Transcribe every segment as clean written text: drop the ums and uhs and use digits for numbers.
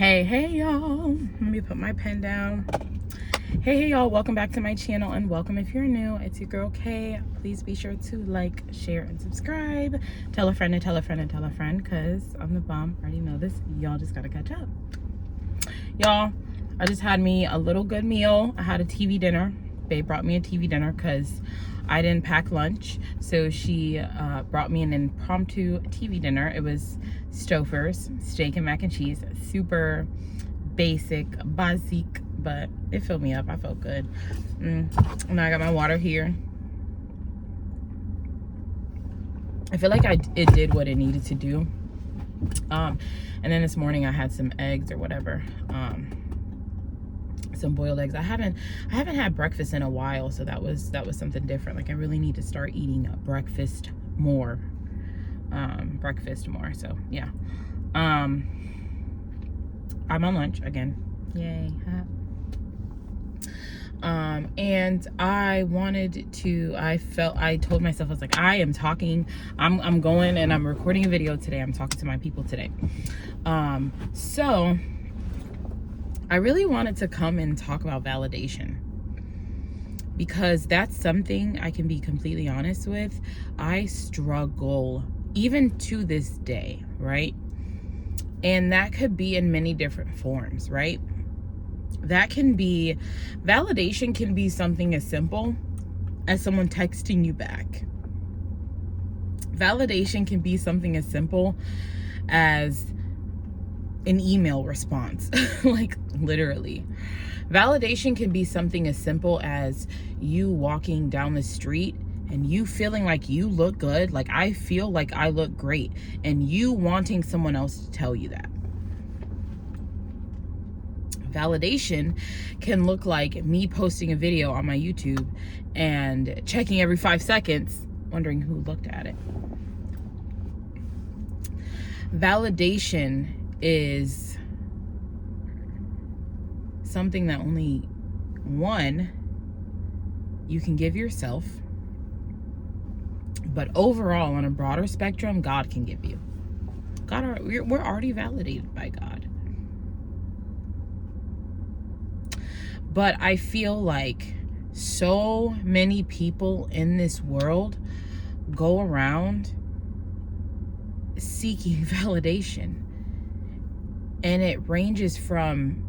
Hey y'all, let me put my pen down. Hey y'all, welcome back to my channel, and welcome if you're new. It's your girl Kay. Please be sure to like, share, and subscribe. Tell a friend and tell a friend and tell a friend, because I'm the bomb. I already know this. Y'all just gotta catch up. Y'all, I just had me a little good meal. I had a TV dinner. Babe brought me a TV dinner because I didn't pack lunch, so she brought me an impromptu TV dinner. It was Stouffer's steak and mac and cheese. Super basic, but it filled me up. I felt good. Now I got my water here. I feel like it did what it needed to do. And then this morning I had some eggs or whatever. Some boiled eggs. I haven't had breakfast in a while, so that was something different. Like, I really need to start eating breakfast more. So yeah. I'm on lunch again. Yay. And I told myself, I was like, I'm going and I'm recording a video today. I'm talking to my people today. So I really wanted to come and talk about validation, because that's something I can be completely honest with. I struggle even to this day, right? And that could be in many different forms, right? Validation can be something as simple as someone texting you back. Validation can be something as simple as an email response. Like, literally. Validation can be something as simple as you walking down the street and you feeling like you look good. Like, I feel like I look great, and you wanting someone else to tell you that. Validation can look like me posting a video on my YouTube and checking every 5 seconds, wondering who looked at it. Validation is something that only you can give yourself, but overall, on a broader spectrum, God can give you. We're already validated by God. But I feel like so many people in this world go around seeking validation. And it ranges from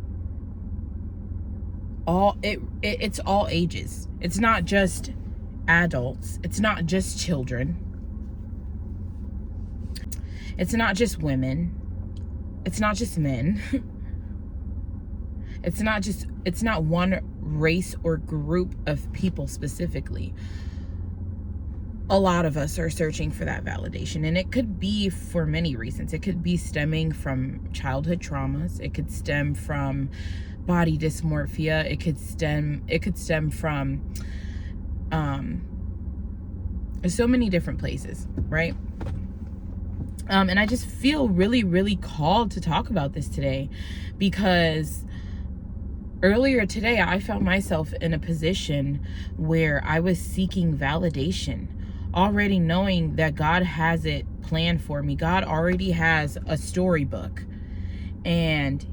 it's all ages. It's not just adults. It's not just children. It's not just women. It's not just men. It's not one race or group of people specifically. A lot of us are searching for that validation, and it could be for many reasons. It could be stemming from childhood traumas. It could stem from body dysmorphia. It could stem from so many different places, right? And I just feel really, really called to talk about this today, because earlier today, I found myself in a position where I was seeking validation, already knowing that God has it planned for me. God already has a storybook, and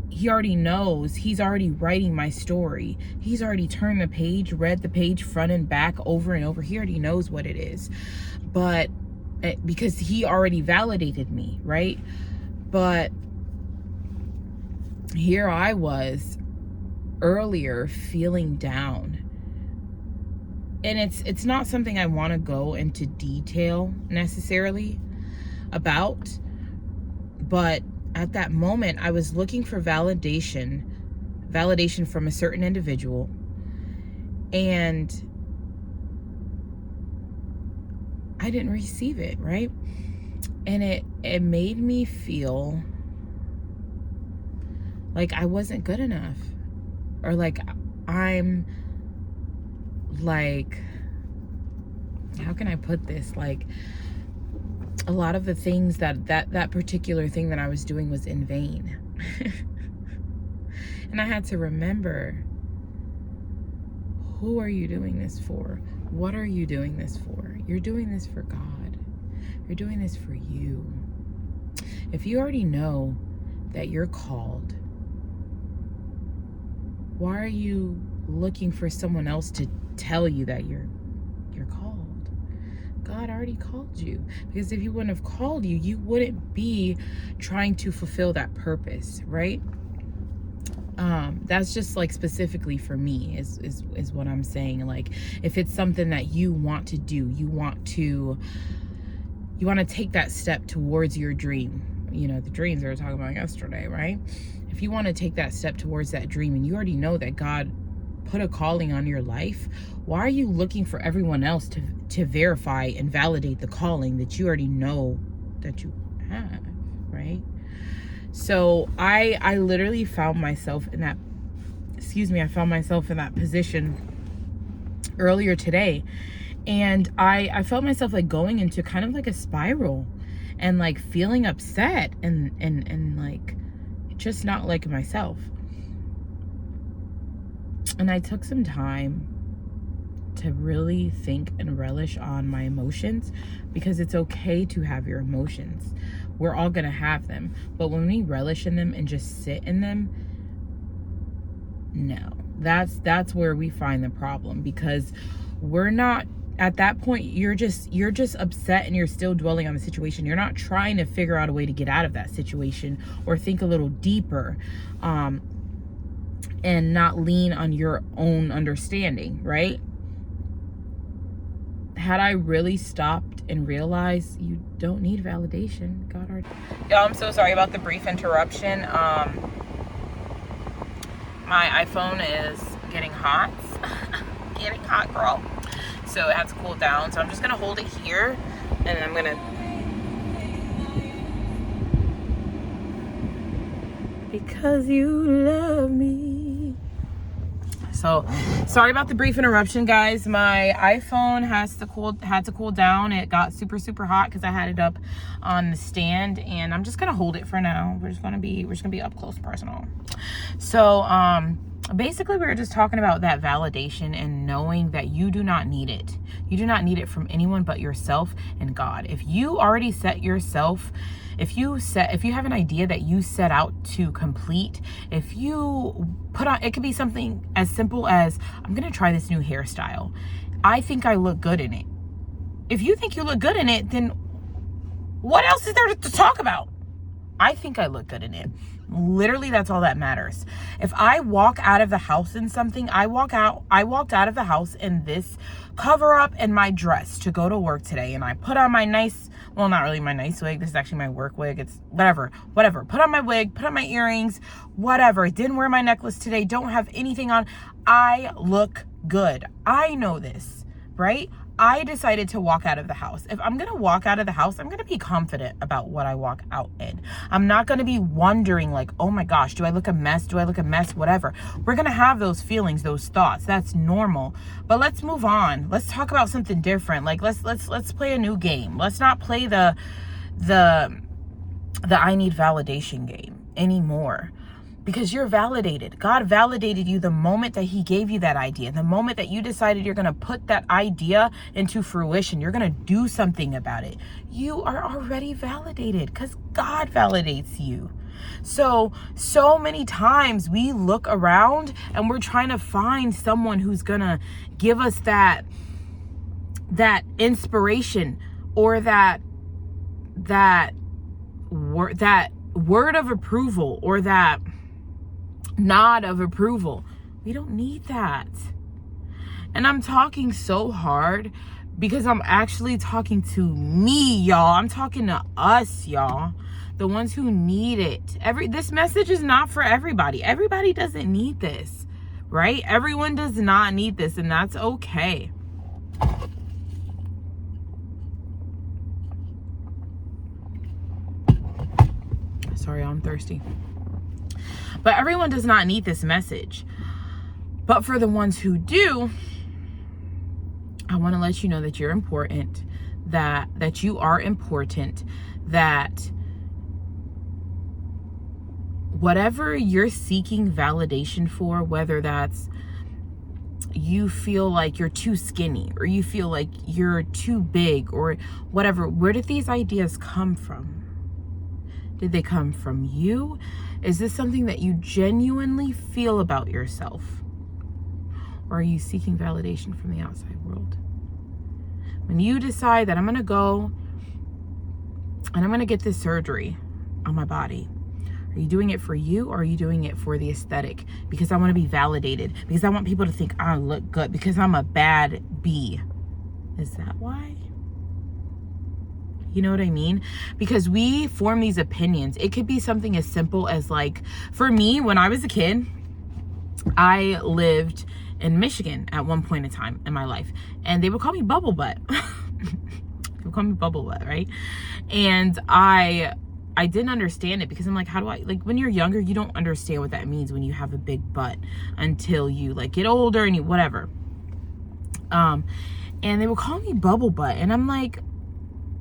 He already knows. He's already writing my story. He's already turned the page, read the page front and back over and over. He already knows what it is. But because He already validated me, right? But here I was earlier feeling down, and it's not something I want to go into detail necessarily about, but at that moment I was looking for validation from a certain individual, and I didn't receive it, right? And it made me feel like I wasn't good enough. Or like I'm like, how can I put this? Like, a lot of the things that particular thing that I was doing was in vain. And I had to remember, who are you doing this for? What are you doing this for? You're doing this for God. You're doing this for you. If you already know that you're called? Why are you looking for someone else to tell you that you're called? God already called you. Because if he wouldn't have called you, you wouldn't be trying to fulfill that purpose, right? That's just like specifically for me is what I'm saying. Like, if it's something that you want to do, you want to take that step towards your dream, the dreams we were talking about yesterday, right? If you want to take that step towards that dream and you already know that God put a calling on your life, why are you looking for everyone else to verify and validate the calling that you already know that you have, right? So I literally found myself in that, position earlier today. And I felt myself like going into kind of like a spiral and like feeling upset and like just not like myself. And I took some time to really think and relish on my emotions, because it's okay to have your emotions. We're all gonna have them. But when we relish in them and just sit in them, no. That's where we find the problem, because we're not at that point. You're just upset and you're still dwelling on the situation. You're not trying to figure out a way to get out of that situation or think a little deeper, and not lean on your own understanding, right? Had I really stopped and realized you don't need validation, God already... Y'all, I'm so sorry about the brief interruption. My iPhone is getting hot. Getting hot, girl. So it has to cool down. So I'm just gonna hold it here, and I'm gonna... Because you love me. So sorry about the brief interruption, guys. My iPhone had to cool down. It got super hot because I had it up on the stand, and I'm just gonna hold it for now. We're just gonna be up close and personal. So basically we were just talking about that validation and knowing that you do not need it. You do not need it from anyone but yourself and God. If you already set yourself, if you have an idea that you set out to complete, if you put on, it could be something as simple as, I'm going to try this new hairstyle. I think I look good in it. If you think you look good in it, then what else is there to talk about? I think I look good in it. Literally, that's all that matters. If I walk out of the house in something, I walked out of the house in this cover up and my dress to go to work today, and I put on my nice, well, not really my nice wig. This is actually my work wig. It's whatever. Put on my wig, put on my earrings, whatever. Didn't wear my necklace today. Don't have anything on. I look good. I know this, right? I decided to walk out of the house. If I'm going to walk out of the house, I'm going to be confident about what I walk out in. I'm not going to be wondering like, oh my gosh, do I look a mess? Whatever. We're going to have those feelings, those thoughts. That's normal. But let's move on. Let's talk about something different. Like let's play a new game. Let's not play the I need validation game anymore. Because you're validated. God validated you the moment that he gave you that idea. The moment that you decided you're going to put that idea into fruition. You're going to do something about it. You are already validated because God validates you. So many times we look around and we're trying to find someone who's going to give us that inspiration or that word of approval or that nod of approval. We don't need that. And I'm talking so hard because I'm actually talking to me, y'all. I'm talking to us, y'all. The ones who need it. This message is not for everybody. Everybody doesn't need this, right? Everyone does not need this, and that's okay. Sorry, I'm thirsty. But everyone does not need this message. But for the ones who do, I want to let you know that you're important, that you are important, that whatever you're seeking validation for, whether that's you feel like you're too skinny or you feel like you're too big or whatever, where did these ideas come from? Did they come from you? Is this something that you genuinely feel about yourself? Or are you seeking validation from the outside world? When you decide that I'm going to go and I'm going to get this surgery on my body, are you doing it for you, or are you doing it for the aesthetic? Because I want to be validated. Because I want people to think I look good. Because I'm a bad bee. Is that why? You know what I mean? Because we form these opinions. It could be something as simple as, like, for me, when I was a kid, I lived in Michigan at one point in time in my life. And they would call me Bubble Butt. They would call me Bubble Butt, right? And I didn't understand it, because I'm like, how do I, like, when you're younger, you don't understand what that means when you have a big butt until you, like, get older and you, whatever. And they would call me Bubble Butt. And I'm like,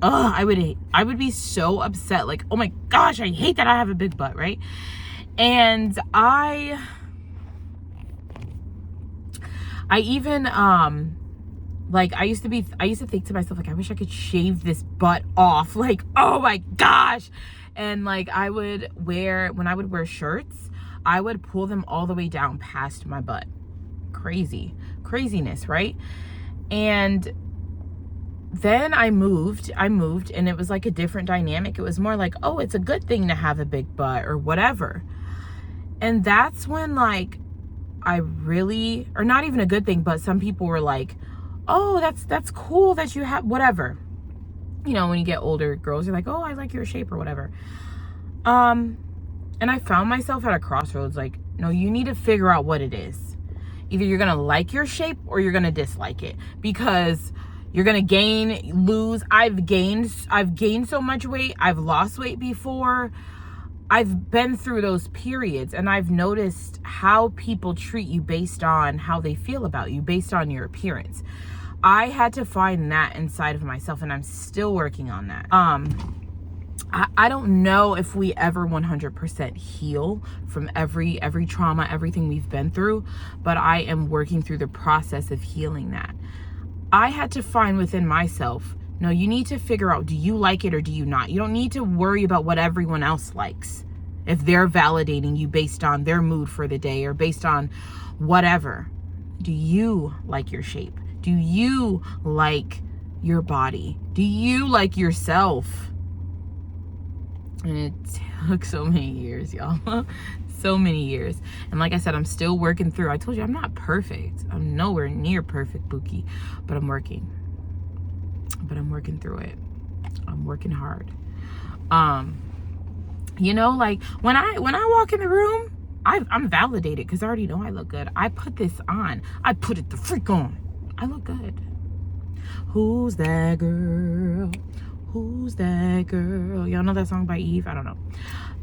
ugh, I would be so upset. Like, oh my gosh, I hate that I have a big butt, right? And I even, like, I used to think to myself, like, I wish I could shave this butt off. Like, oh my gosh. And like, when I would wear shirts, I would pull them all the way down past my butt. Craziness, right? And then I moved and it was like a different dynamic. It was more like, oh, it's a good thing to have a big butt or whatever. And that's when, like, I really, or not even a good thing, but some people were like, oh, that's cool that you have whatever. You know, when you get older, girls are like, oh, I like your shape or whatever. And I found myself at a crossroads, like, no, you need to figure out what it is. Either you're going to like your shape or you're going to dislike it, because you're going to lose. I've gained so much weight. I've lost weight before. I've been through those periods, and I've noticed how people treat you based on how they feel about you, based on your appearance. I had to find that inside of myself, and I'm still working on that. I don't know if we ever 100% heal from every trauma, everything we've been through, but I am working through the process of healing that. I had to find within myself, no, you need to figure out, do you like it or do you not? You don't need to worry about what everyone else likes. If they're validating you based on their mood for the day or based on whatever. Do you like your shape? Do you like your body? Do you like yourself? And it took so many years, y'all. So many years. And like I said, I'm still working through. I told you I'm not perfect. I'm nowhere near perfect, Bookie. But I'm working. But I'm working through it. I'm working hard. You know, like when I walk in the room, I'm validated because I already know I look good. I put this on. I put it the freak on. I look good. Who's that girl? Who's that girl? Y'all know that song by Eve? I don't know.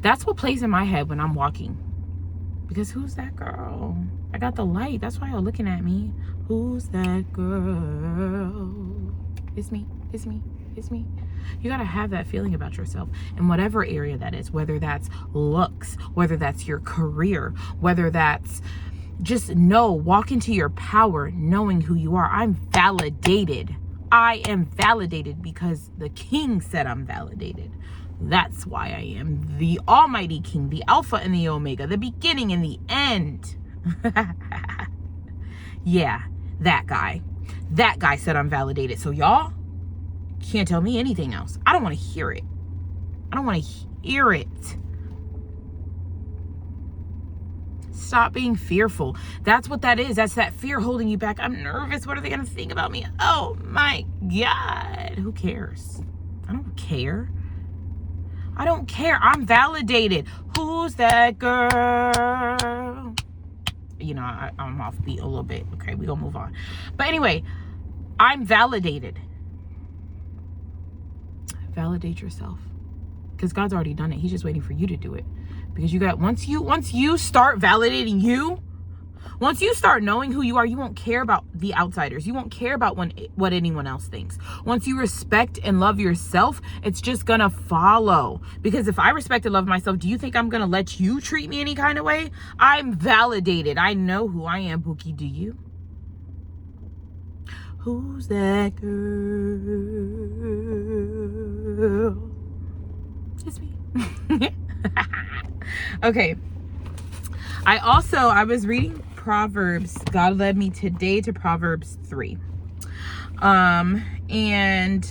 That's what plays in my head when I'm walking. Because who's that girl? I got the light. That's why you're looking at me. Who's that girl? It's me. It's me. It's me. You gotta have that feeling about yourself in whatever area that is, whether that's looks, whether that's your career, whether that's just walk into your power knowing who you are. I'm validated. I am validated because the King said I'm validated. That's why I am the Almighty King, the Alpha and the Omega, the beginning and the end. Yeah, that guy. That guy said I'm validated. So y'all can't tell me anything else. I don't want to hear it. I don't want to hear it. Stop being fearful. That's what that is. That's that fear holding you back. I'm nervous. What are they going to think about me? Oh my God. Who cares? I don't care. I don't care. I'm validated. Who's that girl? You know, I'm off beat a little bit. Okay, we gonna move on. But anyway, I'm validated. Validate yourself. Because God's already done it. He's just waiting for you to do it. Because once you start validating you, once you start knowing who you are, you won't care about the outsiders. You won't care about what anyone else thinks. Once you respect and love yourself, it's just gonna follow. Because if I respect and love myself, do you think I'm gonna let you treat me any kind of way? I'm validated. I know who I am, Bookie. Do you? Who's that girl? It's me. Okay. I was reading Proverbs. God led me today to Proverbs 3. And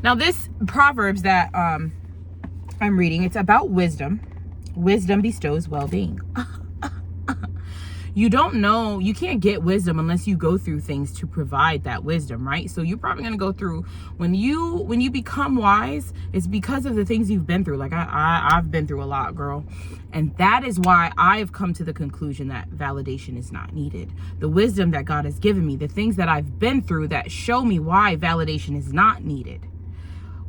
now this Proverbs that I'm reading, it's about wisdom. Wisdom bestows well-being. You can't get wisdom unless you go through things to provide that wisdom, right? So you're probably going to go through, when you become wise, it's because of the things you've been through. Like I've been through a lot, girl. And that is why I've come to the conclusion that validation is not needed. The wisdom that God has given me, the things that I've been through that show me why validation is not needed.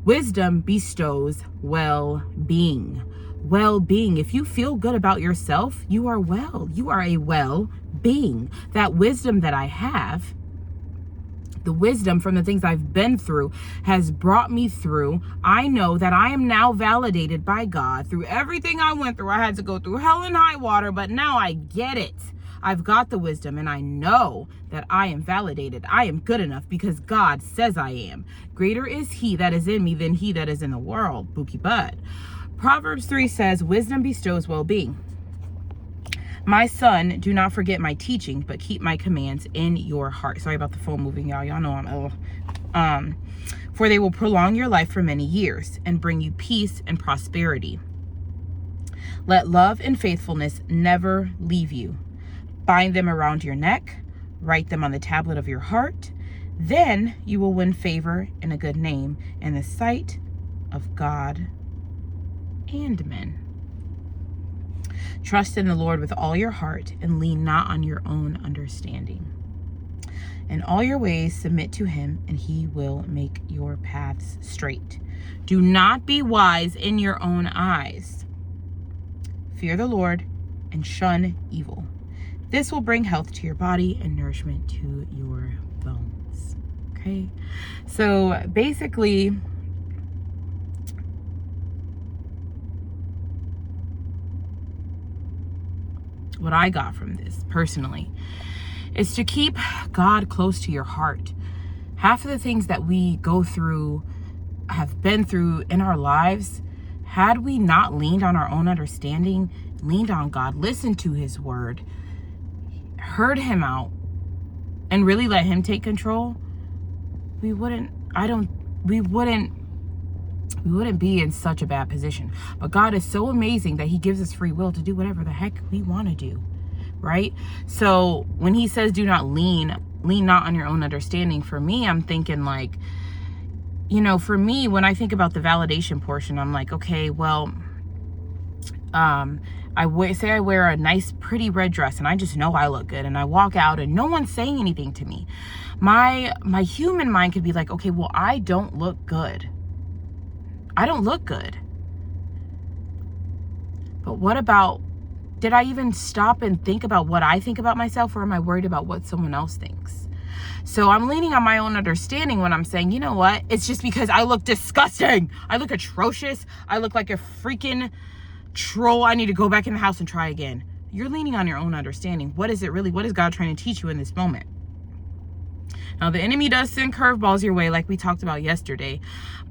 Wisdom bestows well-being. Well-being. If you feel good about yourself, you are well. You are a well-being. That wisdom that I have, the wisdom from the things I've been through, has brought me through. I know that I am now validated by God through everything I went through. I had to go through hell and high water, but now I get it. I've got the wisdom, and I know that I am validated. I am good enough because God says I am. Greater is he that is in me than he that is in the world. Bookie Bud. Proverbs 3 says, wisdom bestows well-being. My son, do not forget my teaching, but keep my commands in your heart. Sorry about the phone moving, y'all. Y'all know I'm ill. For they will prolong your life for many years and bring you peace and prosperity. Let love and faithfulness never leave you. Bind them around your neck. Write them on the tablet of your heart. Then you will win favor and a good name in the sight of God and men. Trust in the Lord with all your heart and lean not on your own understanding. In all your ways submit to him, and he will make your paths straight. Do not be wise in your own eyes. Fear the Lord and shun evil. This will bring health to your body and nourishment to your bones. Okay? So basically, what I got from this personally is to keep God close to your heart. Half of the things that we go through, have been through in our lives, had we not leaned on our own understanding, leaned on God, listened to his word, heard him out, and really let him take control, we wouldn't be in such a bad position. But God is so amazing that he gives us free will to do whatever the heck we want to do, right? So when he says do not lean not on your own understanding, for me, I'm thinking like, for me, when I think about the validation portion, I'm like, okay, well, I wear a nice pretty red dress and I just know I look good, and I walk out and no one's saying anything to me. My human mind could be like, okay, well, I don't look good. I don't look good. But what about, did I even stop and think about what I think about myself, or am I worried about what someone else thinks? So I'm leaning on my own understanding when I'm saying, you know what? It's just because I look disgusting. I look atrocious. I look like a freaking troll. I need to go back in the house and try again. You're leaning on your own understanding. What is it really? What is God trying to teach you in this moment? Now, the enemy does send curveballs your way, like we talked about yesterday.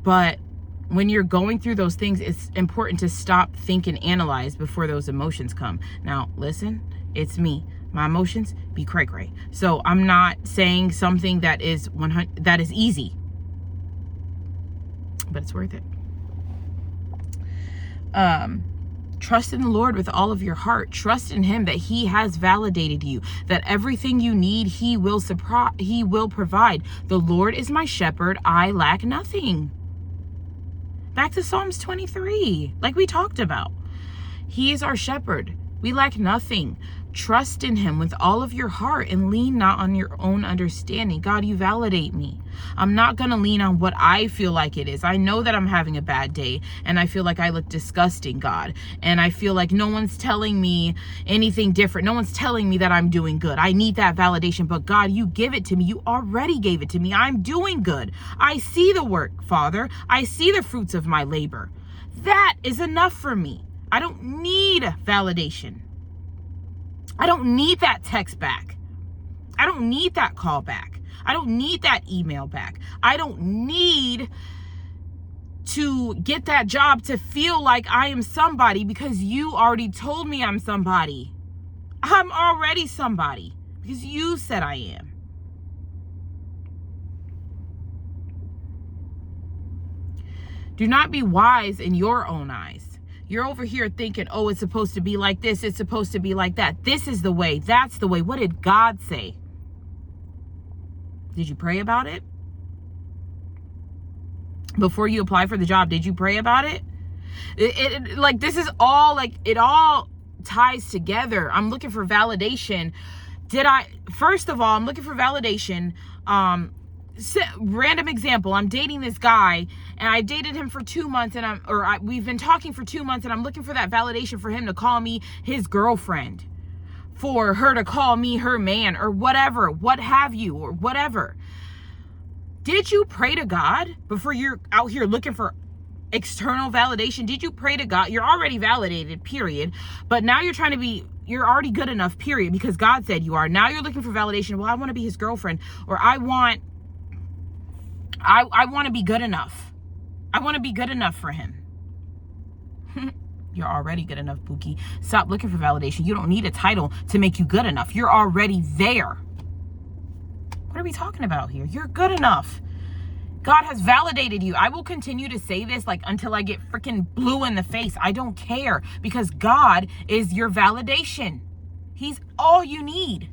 But when you're going through those things, it's important to stop, think, and analyze before those emotions come. Now, listen, it's me. My emotions be cray-cray. So I'm not saying something that is easy, but it's worth it. Trust in the Lord with all of your heart. Trust in him that he has validated you, that everything you need, he will provide. The Lord is my shepherd. I lack nothing. Back to Psalms 23, like we talked about. He is our shepherd. We lack nothing. Trust in him with all of your heart and lean not on your own understanding. God, you validate me. I'm not going to lean on what I feel like it is. I know that I'm having a bad day and I feel like I look disgusting, God. And I feel like no one's telling me anything different. No one's telling me that I'm doing good. I need that validation. But God, you give it to me. You already gave it to me. I'm doing good. I see the work, Father. I see the fruits of my labor. That is enough for me. I don't need validation. I don't need that text back. I don't need that call back. I don't need that email back. I don't need to get that job to feel like I am somebody because you already told me I'm somebody. I'm already somebody because you said I am. Do not be wise in your own eyes. You're over here thinking, oh, it's supposed to be like this. It's supposed to be like that. This is the way. That's the way. What did God say? Did you pray about it? Before you apply for the job, did you pray about it? Like, this is all, like, it all ties together. I'm looking for validation. First of all, I'm looking for validation. Random example, I'm dating this guy and I dated him for 2 months and we've been talking for 2 months and I'm looking for that validation for him to call me his girlfriend, for her to call me her man, or whatever, what have you, or whatever. Did you pray to God before you're out here looking for external validation? Did you pray to God? You're already validated, period. But now you're already good enough, period, because God said you are. Now you're looking for validation. Well, I want to be his girlfriend, or I want to be good enough. I want to be good enough for him. You're already good enough, Pookie. Stop looking for validation. You don't need a title to make you good enough. You're already there. What are we talking about here? You're good enough. God has validated you. I will continue to say this like until I get freaking blue in the face. I don't care, because God is your validation. He's all you need.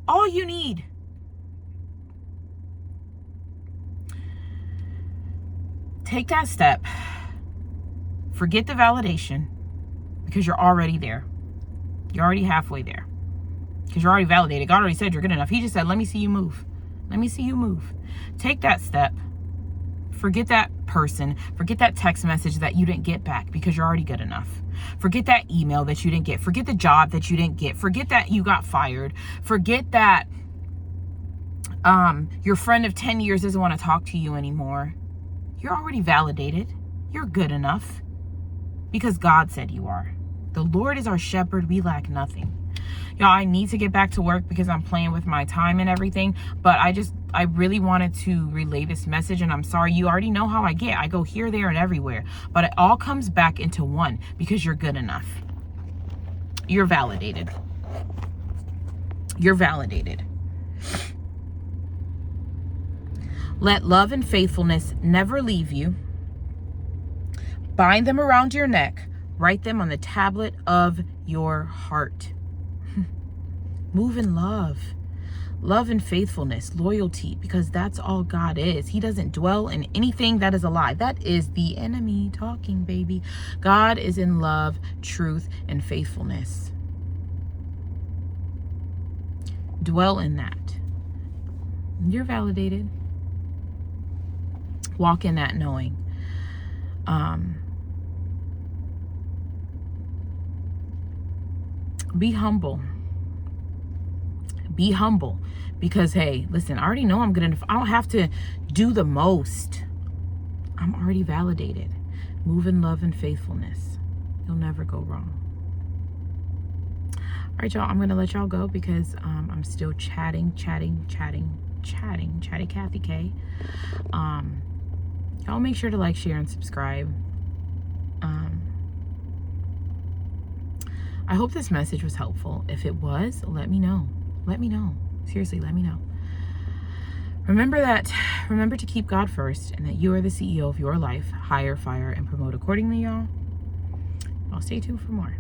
All you need. Take that step. Forget the validation, because you're already there. You're already halfway there, because you're already validated. God already said you're good enough. He just said, let me see you move. Let me see you move. Take that step. Forget that person. Forget that text message that you didn't get back, because you're already good enough. Forget that email that you didn't get. Forget the job that you didn't get. Forget that you got fired. Forget that your friend of 10 years doesn't want to talk to you anymore. You're already validated. You're good enough, because God said you are. The Lord is our shepherd. We lack nothing. Y'all, I need to get back to work because I'm playing with my time and everything. But I really wanted to relay this message. And I'm sorry, you already know how I get. I go here, there, and everywhere. But it all comes back into one, because you're good enough. You're validated. You're validated. Let love and faithfulness never leave you. Bind them around your neck. Write them on the tablet of your heart. Move in love. Love and faithfulness, loyalty, because that's all God is. He doesn't dwell in anything that is a lie. That is the enemy talking, baby. God is in love, truth, and faithfulness. Dwell in that. You're validated. Walk in that knowing. Be humble. Be humble, because, hey, listen, I already know I'm good enough. I don't have to do the most. I'm already validated. Move in love and faithfulness. You'll never go wrong. All right, y'all, I'm going to let y'all go because I'm still chatty Kathy K. Y'all make sure to like, share, and subscribe. I hope this message was helpful. If it was, let me know. Let me know. Seriously, let me know. Remember to keep God first, and that you are the CEO of your life. Hire, fire, and promote accordingly, y'all. I'll stay tuned for more.